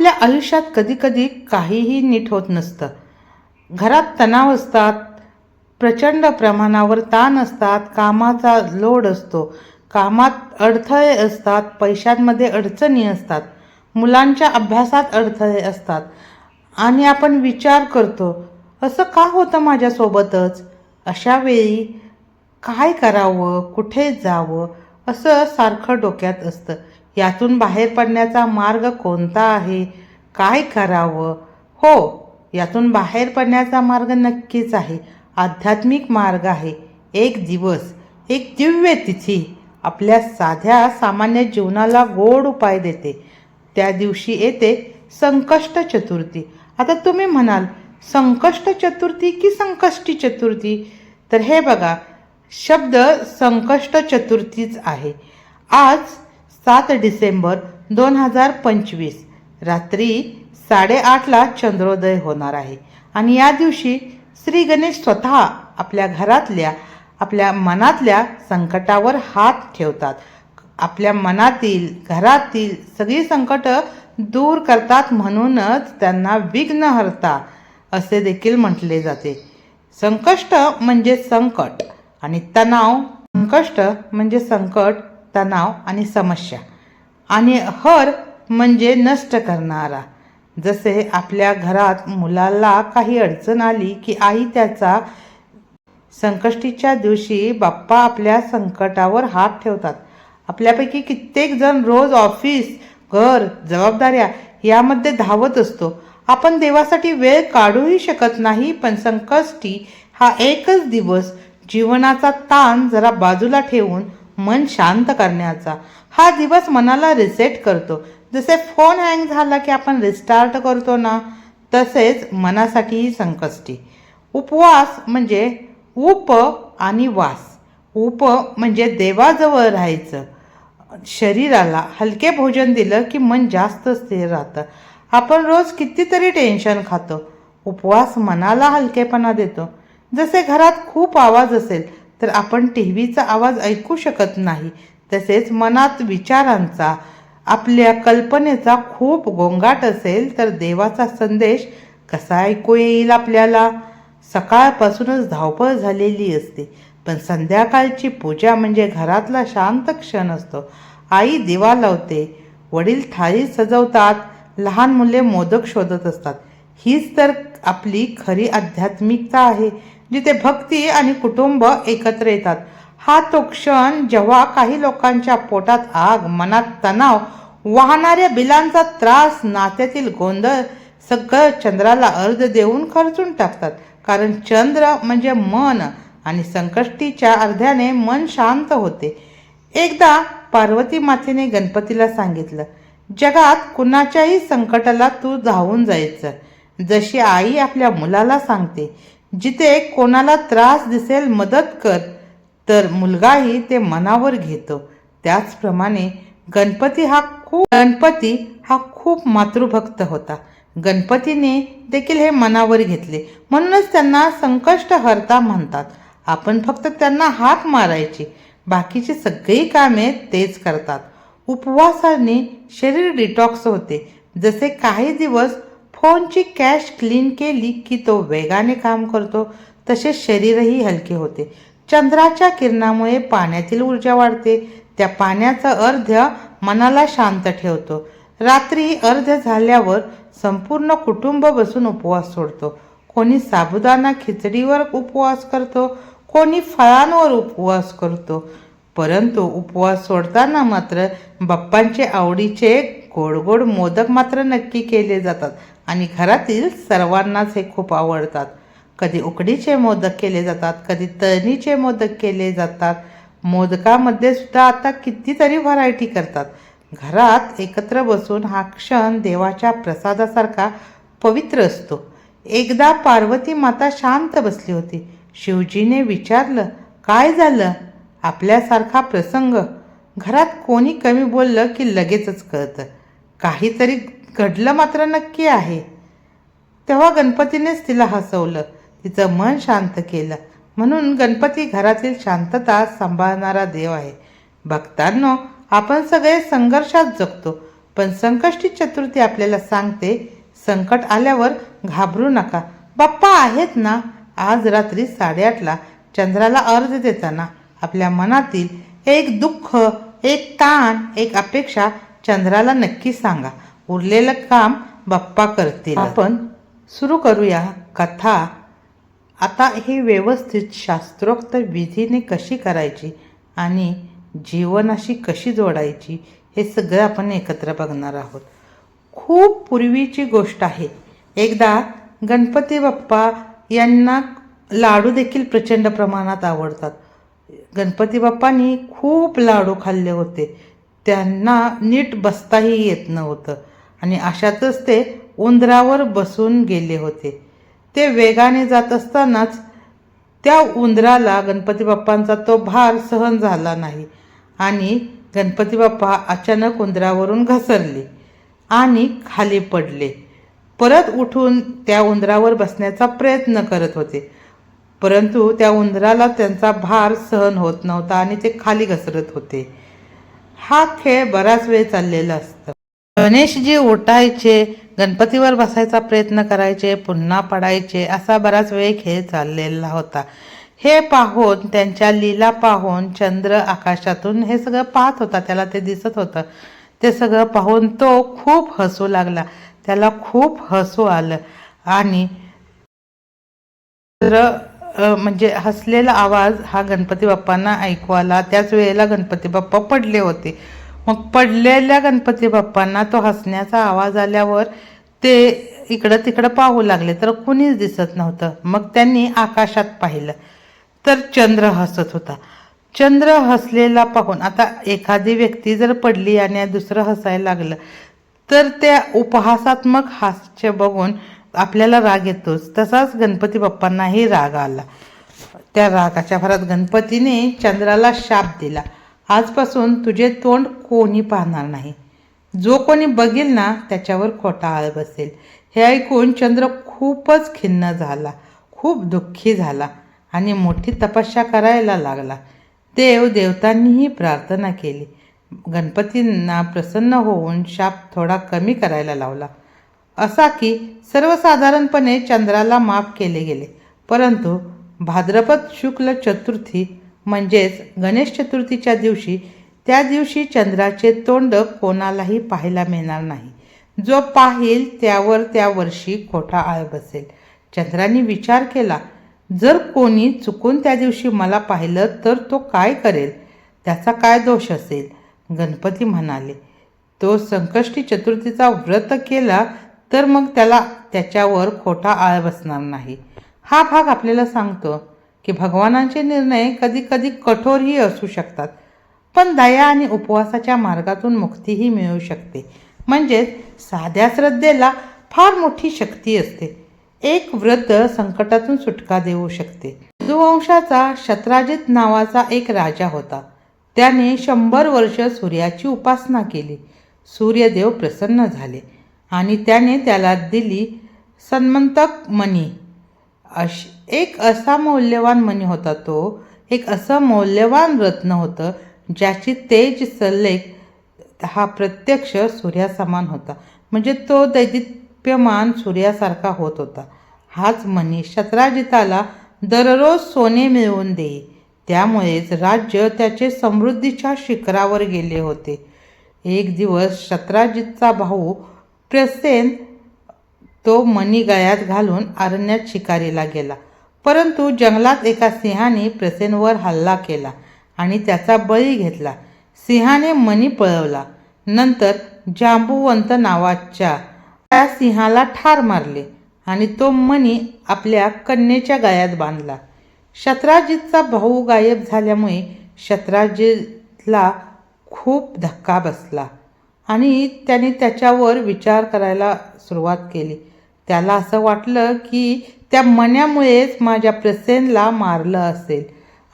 आपल्या आयुष्यात कधीकधी काहीही नीट होत नसतं. घरात तणाव असतात, प्रचंड प्रमाणावर ताण असतात, कामाचा लोड असतो, कामात अडथळे असतात, पैशांमध्ये अडचणी असतात, मुलांच्या अभ्यासात अडथळे असतात आणि आपण विचार करतो, असं का होतं माझ्यासोबतच? अशा वेळी काय करावं, कुठे जावं असं सारखं डोक्यात असतं. यातून बाहेर पडण्याचा मार्ग कोणता आहे? काय करावं? हो, यातून बाहेर पडण्याचा मार्ग नक्कीच आहे. आध्यात्मिक मार्ग आहे. एक दिवस, एक दिव्य तिथी आपल्या साध्या सामान्य जीवनाला गोड उपाय देते. त्या दिवशी येते संकष्ट चतुर्थी. आता तुम्ही म्हणाल, संकष्ट चतुर्थी की संकष्टी चतुर्थी? तर हे बघा, शब्द संकष्ट चतुर्थीच आहे. आज 7 डिसेंबर 2025 रात्री 8:30ला चंद्रोदय होणार आहे आणि या दिवशी श्री गणेश स्वतः आपल्या घरातल्या, आपल्या मनातल्या संकटावर हात ठेवतात. आपल्या मनातील, घरातील सगळी संकट दूर करतात. म्हणूनच त्यांना विघ्नहर्ता असे देखील म्हटले जाते. संकष्ट म्हणजे संकट आणि तणाव, संकष्ट म्हणजे संकट, तणाव आणि समस्या, आणि हर म्हणजे नष्ट करणारा. जसे आपल्या घरात मुलाला काही अडचण आली की आई त्याचा संकष्टीच्या दिवशी बाप्पा आपल्या संकटावर हात ठेवतात. आपल्यापैकी कित्येक जण रोज ऑफिस, घर, जबाबदाऱ्या यामध्ये धावत असतो. आपण देवासाठी वेळ काढूही शकत नाही. पण संकष्टी हा एकच दिवस जीवनाचा ताण जरा बाजूला ठेवून मन शांत करण्याचा. हा दिवस मनाला रिसेट करतो. जसे फोन हँग झाला की आपण रिस्टार्ट करतो ना, तसेच मनासाठीही संकष्टी. उपवास म्हणजे उप आणि वास. उप म्हणजे देवाजवळ राहायचं. शरीराला हलके भोजन दिलं की मन जास्त स्थिर राहतं. आपण रोज कितीतरी टेन्शन खातो. उपवास मनाला हलकेपणा देतो. जसे घरात खूप आवाज असेल तर आपण टीव्हीचा आवाज ऐकू शकत नाही, तसेच मनात विचारांचा, आपल्या कल्पनेचा खूप गोंगाट असेल तर देवाचा संदेश कसा ऐकू येईल आपल्याला? सकाळपासूनच धावपळ झालेली असते, पण संध्याकाळची पूजा म्हणजे घरातला शांत क्षण असतो. आई दिवा लावते, वडील थाळी सजवतात, लहान मुले मोदक शोधत असतात. हीच तर आपली खरी आध्यात्मिकता आहे, जिथे भक्ती आणि कुटुंब एकत्र येतात. हा तो क्षण जेव्हा काही लोकांच्या पोटात आग, मनात तणाव, वाहणाऱ्या बिलांचा त्रास, नात्यातील गोंधळ सगळं चंद्राला अर्ध देऊन खर्चून टाकतात. कारण चंद्र म्हणजे मन आणि संकष्टीच्या अर्ध्याने मन शांत होते. एकदा पार्वती मातेने गणपतीला सांगितलं, जगात कुणाच्याही संकटाला तू धावून जायचं. जशी आई आपल्या मुलाला सांगते, जिथे कोणाला त्रास दिसेल मदत कर, तर मुलगाही ते मनावर घेतो. त्याचप्रमाणे गणपती हा खूप मातृभक्त होता. गणपतीने देखील हे मनावर घेतले, म्हणूनच त्यांना संकष्टहर्ता म्हणतात. आपण फक्त त्यांना हाक मारायची, बाकीची सगळी कामे तेच करतात. उपवासाने शरीर डिटॉक्स होते. जसे काही दिवस फोनची कॅश क्लीन केली की तो वेगाने काम करतो, तसे शरीरही हलके होते. चंद्राच्या किरणामुळे पाण्यातील ऊर्जा वाढते. त्या पाण्याचा अर्ध्य मनाला शांत ठेवतो. रात्री अर्ध्य झाल्यावर संपूर्ण कुटुंब बसून उपवास सोडतो. कोणी साबुदाणा खिचडीवर उपवास करतो, कोणी फळांवर उपवास करतो. परंतु उपवास सोडताना मात्र बाप्पांचे आवडीचे गोड गोड मोदक मात्र नक्की केले जातात आणि घरातील सर्वांनाच हे खूप आवडतात. कधी उकडीचे मोदक केले जातात, कधी तळणीचे मोदक केले जातात. मोदकामध्ये सुद्धा आता कितीतरी व्हरायटी करतात. घरात एकत्र बसून हा क्षण देवाच्या प्रसादासारखा पवित्र असतो. एकदा पार्वती माता शांत बसली होती. शिवजीने विचारलं, काय झालं? आपल्यासारखा प्रसंग घरात कोणी कमी बोललं की लगेचच कळतं, काहीतरी घडलं मात्र नक्की आहे. तेव्हा गणपतीनेच तिला हसवलं, तिचं मन शांत केलं. म्हणून गणपती घरातील शांतता सांभाळणारा देव आहे. भक्तांनो, आपण सगळे संघर्षात जगतो, पण संकष्टी चतुर्थी आपल्याला सांगते, संकट आल्यावर घाबरू नका, बाप्पा आहेत ना. आज रात्री 8:30ला चंद्राला अर्घ्य देताना आपल्या मनातील एक दुःख, एक ताण, एक अपेक्षा चंद्राला नक्की सांगा. उरलेलं काम बाप्पा करतील. आपण सुरू करूया कथा. आता ही व्यवस्थित शास्त्रोक्त विधीने कशी करायची आणि जीवनाशी कशी जोडायची हे सगळं आपण एकत्र बघणार आहोत. खूप पूर्वीची गोष्ट आहे. एकदा गणपती बाप्पा यांना लाडू देखील प्रचंड प्रमाणात आवडतात. गणपती बाप्पांनी खूप लाडू खाल्ले होते. त्यांना नीट बसताही येत नव्हतं आणि अशातच ते उंदरावर बसून गेले होते. ते वेगाने जात असतानाच त्या उंदराला गणपती बाप्पांचा तो भार सहन झाला नाही आणि गणपती बाप्पा अचानक उंदरावरून घसरले आणि खाली पडले. परत उठून त्या उंदरावर बसण्याचा प्रयत्न करत होते, परंतु त्या उंदराला त्यांचा भार सहन होत नव्हता आणि ते खाली घसरत होते. हा खेळ बराच वेळ चाललेला असतो. गणेशजी उठायचे, गणपतीवर बसायचा प्रयत्न करायचे, पुन्हा पडायचे, असा बराच वेळ खेळ चाललेला होता. हे पाहून, त्यांच्या लीला पाहून चंद्र आकाशातून हे सगळं पाहत होता. त्याला ते दिसत होतं. ते सगळं पाहून तो खूप हसू लागला. त्याला खूप हसू आलं आणि म्हणजे हसलेला आवाज हा गणपती बाप्पांना ऐकू आला. त्याच वेळेला गणपती बाप्पा पडले होते. मग पडलेल्या गणपती बाप्पांना तो हसण्याचा आवाज आल्यावर ते इकडं तिकडं पाहू लागले, तर कुणीच दिसत नव्हतं. मग त्यांनी आकाशात पाहिलं तर चंद्र हसत होता. चंद्र हसलेला पाहून, आता एखादी व्यक्ती जर पडली आणि दुसरं हसायला लागलं तर त्या उपहासात्मक हास्य बघून आपल्याला राग येतोच. तसाच गणपती बाप्पांनाही राग आला. त्या रागाच्या भरात गणपतीने चंद्राला शाप दिला, आजपासून तुझे तोंड कोणी पाहणार नाही. जो कोणी बघेल ना त्याच्यावर खोटा आळ बसेल. हे ऐकून चंद्र खूपच खिन्न झाला, खूप दुःखी झाला आणि मोठी तपस्या करायला लागला. देवतांनीही प्रार्थना केली. गणपतींना प्रसन्न होऊन शाप थोडा कमी करायला लावला, असा की सर्वसाधारणपणे चंद्राला माफ केले गेले. परंतु भाद्रपद शुक्ल चतुर्थी म्हणजेच गणेश चतुर्थीच्या दिवशी, त्या दिवशी चंद्राचे तोंड कोणालाही पाहायला मिळणार नाही. जो पाहिल त्यावर त्या वर्षी खोटा आळ बसेल. चंद्राने विचार केला, जर कोणी चुकून त्या दिवशी मला पाहिलं तर तो काय करेल, त्याचा काय दोष असेल. गणपती म्हणाले, तो संकष्टी चतुर्थीचा व्रत केला तर मग त्याच्यावर खोटा आळ बसणार नाही. हा भाग आपल्याला सांगतो की भगवानांचे निर्णय कधी कधी कठोरही असू शकतात, पण दया आणि उपवासाच्या मार्गातून मुक्तीही मिळू शकते. म्हणजेच साध्या श्रद्धेला फार मोठी शक्ती असते. एक व्रत संकटातून सुटका देऊ शकते. यदुवंशाचा शत्राजित नावाचा एक राजा होता. त्याने 100 वर्ष सूर्याची उपासना केली. सूर्यदेव प्रसन्न झाले आणि त्याने त्याला दिली सन्मंतक मणी. एक असा मौल्यवान मणी होता तो, एक असं मौल्यवान रत्न होतं ज्याची तेज सल्लेख हा प्रत्यक्ष सूर्यासमान होता. म्हणजे तो दैदिप्यमान सूर्यासारखा होत होता. हाच मणी शत्राजिताला दररोज सोने मिळवून देई. त्यामुळेच राज्य त्याचे समृद्धीच्या शिखरावर गेले होते. एक दिवस शत्राजितचा भाऊ प्रसेन तो मणी गळ्यात घालून अरण्यात शिकारीला गेला. परंतु जंगलात एका सिंहाने प्रसेनवर हल्ला केला आणि त्याचा बळी घेतला. सिंहाने मणी पळवला. नंतर जांबुवंत नावाच्या त्या सिंहाला ठार मारले आणि तो मणी आपल्या कन्येच्या गळ्यात बांधला. शत्राजितचा भाऊ गायब झाल्यामुळे शत्राजितला खूप धक्का बसला आणि त्याने त्याच्यावर विचार करायला सुरुवात केली. त्याला असं वाटलं की त्या मण्यामुळेच माझ्या प्रसेनला मारलं असेल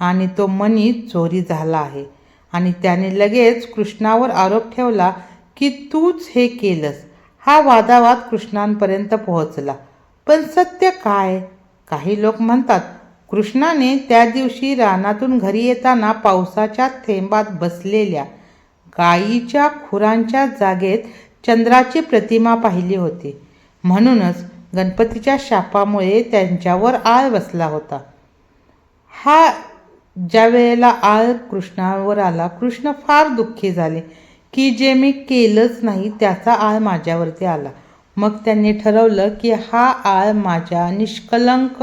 आणि तो मणी चोरी झाला आहे. आणि त्याने लगेच कृष्णावर आरोप ठेवला की तूच हे केलंस. हा वादावाद कृष्णांपर्यंत पोहोचला. पण सत्य काय? काही लोक म्हणतात कृष्णाने त्या दिवशी रानातून घरी येताना पावसाच्या थेंबात बसलेल्या गायीच्या खुरांच्या जागेत चंद्राची प्रतिमा पाहिली होती. म्हणूनच गणपतीच्या शापामुळे त्यांच्यावर आळ बसला होता. हा ज्या वेळेला आळ कृष्णावर आला, कृष्ण फार दुःखी झाले की जे मी केलंच नाही त्याचा आळ माझ्यावरती आला. मग त्यांनी ठरवलं की हा आळ माझ्या निष्कलंक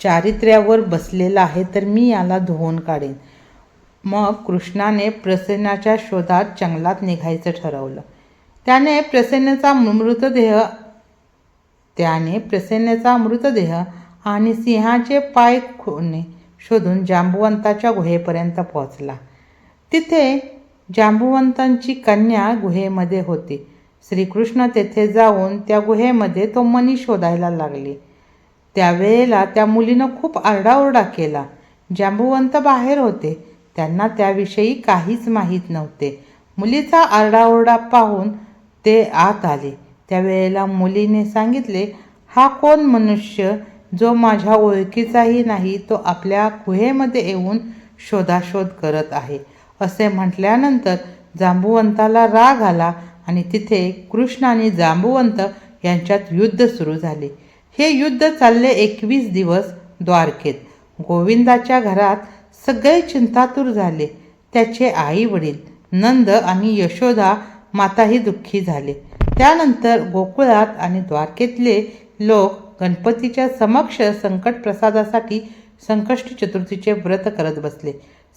चारित्र्यावर बसलेला आहे, तर मी याला धुवून काढेन. मग कृष्णाने प्रसेनाच्या शोधात जंगलात निघायचं ठरवलं. त्याने प्रसेनेचा मृतदेह आणि सिंहाचे पाय खोने शोधून जांबुवंताच्या गुहेपर्यंत पोहोचला. तिथे जांबुवंतांची कन्या गुहेमध्ये होती. श्रीकृष्ण तेथे जाऊन त्या गुहेमध्ये तो मणी शोधायला लागले. त्यावेळेला त्या मुलीनं खूप आरडाओरडा केला. जांबुवंत बाहेर होते, त्यांना त्याविषयी काहीच माहीत नव्हते. मुलीचा आरडाओरडा पाहून ते आत आले. त्यावेळेला मुलीने सांगितले, हा कोण मनुष्य जो माझ्या ओळखीचाही नाही, तो आपल्या गुहेमध्ये येऊन शोधाशोध करत आहे. असे म्हटल्यानंतर जांबुवंताला राग आला आणि तिथे कृष्ण आणि जांबुवंत यांच्यात युद्ध सुरू झाले. हे युद्ध चालले 21 दिवस द्वारकेत. गोविंदाच्या घरात सगळे चिंतातूर झाले. त्याचे आई वडील नंद आणि यशोदा माताही दुःखी झाले. त्यानंतर गोकुळात आणि द्वारकेतले लोक गणपतीच्या समक्ष संकट प्रसादासाठी संकष्टी चतुर्थीचे व्रत करत बसले.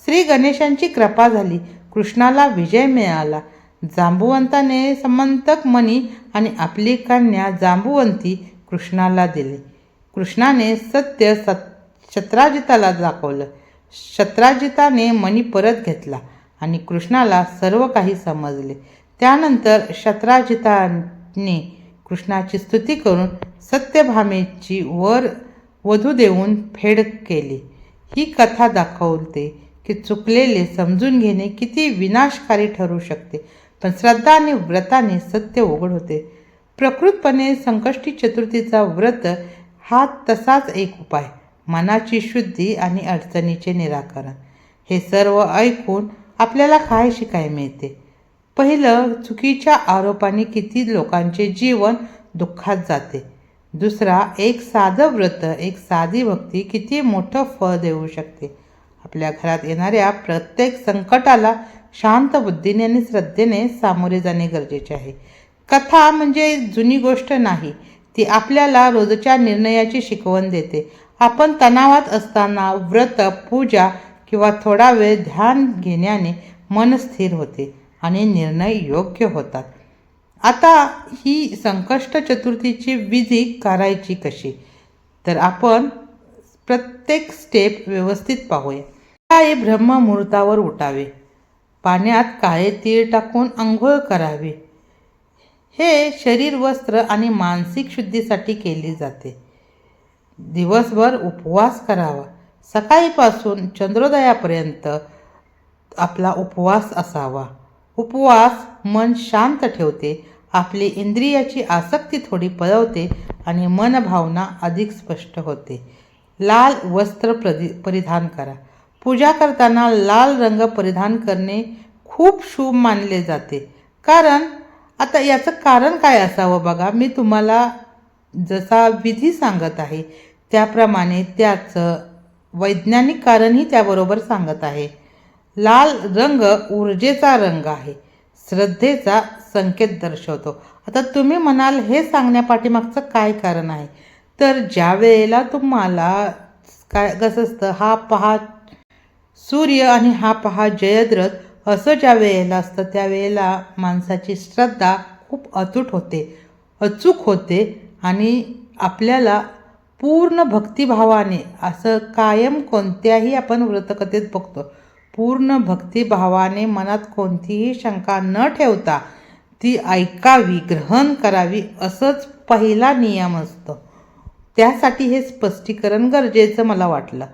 श्री गणेशांची कृपा झाली. कृष्णाला विजय मिळाला. जांबुवंताने समंतक मणी आणि आपली कन्या जांबुवंती कृष्णाला दिली. कृष्णाने सत्य शत्राजिताला दाखवलं. शत्राजिताने मणी परत घेतला आणि कृष्णाला सर्व काही समजले. त्यानंतर शत्राजिताने कृष्णाची स्तुती करून सत्यभामेची वधू देऊन फेड केली. ही कथा दाखवते की चुकलेले समजून घेणे किती विनाशकारी ठरू शकते, पण श्रद्धा आणि व्रताने सत्य उघड होते. प्रकृतपणे संकष्टी चतुर्थीचा व्रत हा तसाच एक उपाय, मनाची शुद्धी आणि अडचणीचे निराकरण. हे सर्व ऐकून आपल्याला काय शिकायला मिळते? पहिलं, चुकीच्या आरोपाने किती लोकांचे जीवन दुःखात जाते. दुसरा, एक साधं व्रत, एक साधी भक्ती किती मोठं फळ देऊ शकते. आपल्या घरात येणाऱ्या प्रत्येक संकटाला शांत बुद्धीने आणि श्रद्धेने सामोरे जाणे गरजेचे आहे. कथा म्हणजे जुनी गोष्ट नाही, ती आपल्याला रोजच्या निर्णयाची शिकवण देते. आपण तणावात असताना व्रत, पूजा किंवा थोडा वेळ ध्यान घेण्याने मन स्थिर होते आणि निर्णय योग्य होतात. आता ही संकष्ट चतुर्थीची विधी करायची कशी, तर आपण प्रत्येक स्टेप व्यवस्थित पाहूया. सकाळी ब्रह्ममुहूर्तावर उठावे. पाण्यात काळे तीळ टाकून आंघोळ करावी. हे शरीर, वस्त्र आणि मानसिक शुद्धीसाठी केले जाते. दिवसभर उपवास करावा. सकाळीपासून चंद्रोदयापर्यंत आपला उपवास असावा. उपवास मन शांत ठेवते, आपली इंद्रियाची आसक्ती थोडी पळवते आणि मनभावना अधिक स्पष्ट होते. लाल वस्त्र परिधान करा. पूजा करताना लाल रंग परिधान करणे खूप शुभ मानले जाते. कारण आता याचं कारण काय असावं बघा, मी तुम्हाला जसा विधी सांगत आहे त्याप्रमाणे त्याचं वैज्ञानिक कारणही त्याबरोबर सांगत आहे. लाल रंग ऊर्जेचा रंग आहे, श्रद्धेचा संकेत दर्शवतो. आता तुम्ही म्हणाल हे सांगण्यापाठीमागचं काय कारण आहे, तर ज्या वेळेला तुम्हाला काय कसं असतं, हा पहा सूर्य आणि हा पहा जयद्रथ असं ज्या वेळेला असतं त्यावेळेला माणसाची श्रद्धा खूप अतूट होते, अचूक होते आणि आपल्याला पूर्ण भक्तिभावाने, असं कायम कोणत्याही आपण व्रतकथेत बघतो, पूर्ण भक्तिभावाने मनात कोणतीही शंका न ठेवता ती ऐकावी, ग्रहण करावी, असंच पहिला नियम असतो. त्यासाठी हे स्पष्टीकरण गरजेचं मला वाटलं.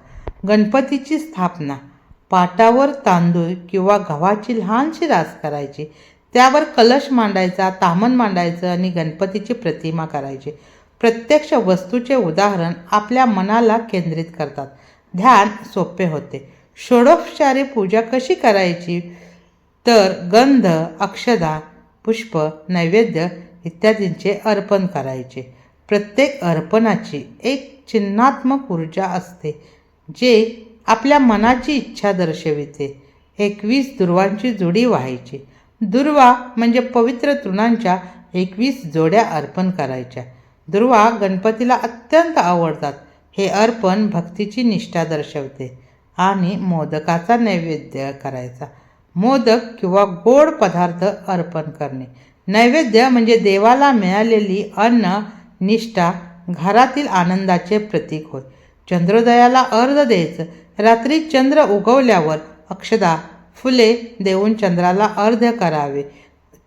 गणपतीची स्थापना. पाटावर तांदूळ किंवा गव्हाची लहानशी रास करायची, त्यावर कलश मांडायचा, ताम्हण मांडायचं आणि गणपतीची प्रतिमा करायची. प्रत्यक्ष वस्तूचे उदाहरण आपल्या मनाला केंद्रित करतात. ध्यान सोपे होते. षोडोपचारे पूजा कशी करायची, तर गंध, अक्षदा, पुष्प, नैवेद्य इत्यादींचे अर्पण करायचे. प्रत्येक अर्पणाची एक चिन्हात्मक ऊर्जा असते जे आपल्या मनाची इच्छा दर्शविते. 21 दुर्वांची जोडी व्हायची. दुर्वा म्हणजे पवित्र तृणांच्या 21 जोड्या अर्पण करायच्या. दुर्वा गणपतीला अत्यंत आवडतात. हे अर्पण भक्तीची निष्ठा दर्शवते. आणि मोदकाचा नैवेद्य करायचा. मोदक किंवा गोड पदार्थ अर्पण करणे. नैवेद्य म्हणजे देवाला मिळालेली अन्न निष्ठा, घरातील आनंदाचे प्रतीक होय. चंद्रोदयाला अर्घ्य द्यायचं. रात्री चंद्र उगवल्यावर अक्षदा, फुले देऊन चंद्राला अर्घ्य करावे.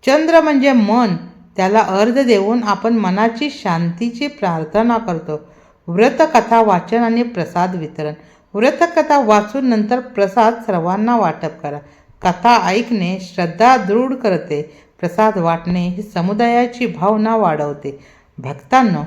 चंद्र म्हणजे मन, त्याला अर्घ्य देऊन आपण मनाची शांतीची प्रार्थना करतो. व्रतकथा वाचन आणि प्रसाद वितरण. व्रतकथा वाचून नंतर प्रसाद सर्वांना वाटप करा. कथा ऐकणे श्रद्धा दृढ करते. प्रसाद वाटणे ही समुदायाची भावना वाढवते. भक्तांनो,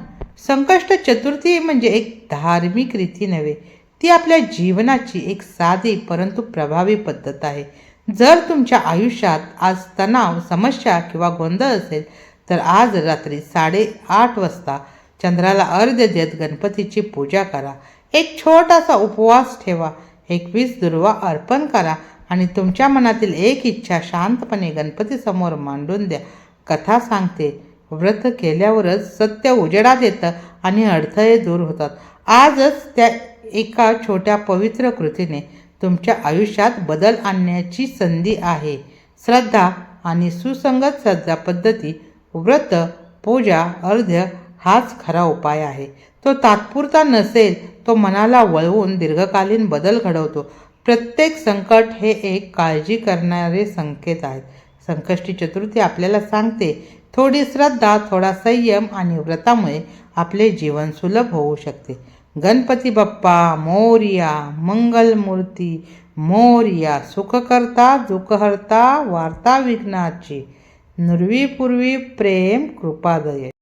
संकष्ट चतुर्थी म्हणजे एक धार्मिक रीती नव्हे, ती आपल्या जीवनाची एक साधी परंतु प्रभावी पद्धत आहे. जर तुमच्या आयुष्यात आज तणाव, समस्या किंवा गोंधळ असेल तर आज रात्री 8:30 वाजता चंद्राला अर्घ्य देत गणपतीची पूजा करा. एक छोटासा उपवास ठेवा. 21 दुर्वा अर्पण करा आणि तुमच्या मनातील एक इच्छा शांतपणे गणपतीसमोर मांडून द्या. कथा सांगते, व्रत केल्यावरच सत्य उजेडात येतं आणि अडथळे दूर होतात. आजच त्या एका छोट्या पवित्र कृतीने तुमच्या आयुष्यात बदल आणण्याची संधी आहे. श्रद्धा आणि सुसंगत श्रद्धा पद्धती, व्रत, पूजा, अर्घ्य हाच खरा उपाय आहे. तो तात्पुरता नसेल, तो मनाला वळवून दीर्घकालीन बदल घडवतो. प्रत्येक संकट हे एक काळजी करणारे संकेत आहेत. संकष्टी चतुर्थी आपल्याला सांगते, थोडी श्रद्धा, थोडा संयम आणि व्रतामुळे आपले जीवन सुलभ होऊ शकते. गणपती बाप्पा मोरया, मंगलमूर्ती मोरया, सुखकर्ता दुःखहर्ता वार्ता विघ्नाची, नुर्वी पूर्वी प्रेम कृपादय.